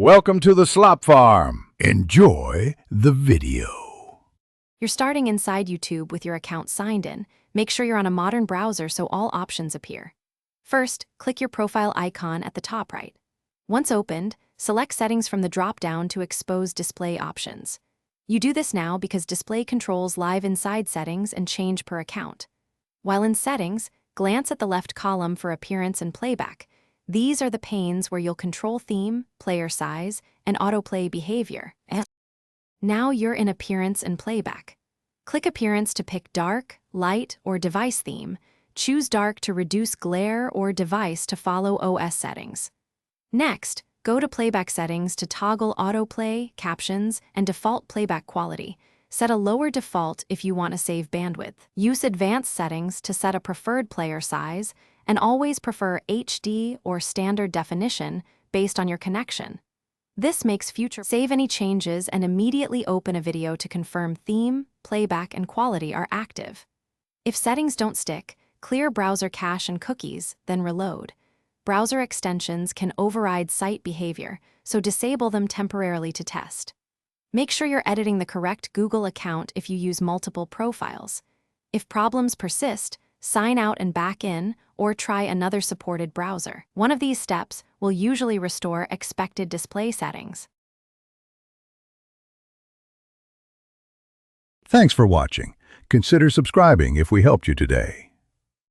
Welcome to the Slop Farm. Enjoy the video. You're starting inside YouTube with your account signed in. Make sure you're on a modern browser so all options appear. First, click your profile icon at the top right. Once opened, select Settings from the drop-down to expose display options. You do this now because display controls live inside settings and change per account. While in Settings, glance at the left column for appearance and playback. These are the panes where you'll control theme, player size, and autoplay behavior. Now you're in Appearance and Playback. Click Appearance to pick Dark, Light, or Device theme. Choose Dark to reduce glare or Device to follow OS settings. Next, go to Playback settings to toggle autoplay, captions, and default playback quality. Set a lower default if you want to save bandwidth. Use advanced settings to set a preferred player size, and always prefer HD or standard definition based on your connection. This makes save any changes and immediately open a video to confirm theme, playback, and quality are active. If settings don't stick, clear browser cache and cookies, then reload. Browser extensions can override site behavior, so disable them temporarily to test. Make sure you're editing the correct Google account if you use multiple profiles. If problems persist, sign out and back in, or try another supported browser. One of these steps will usually restore expected display settings. Thanks for watching. Consider subscribing if we helped you today.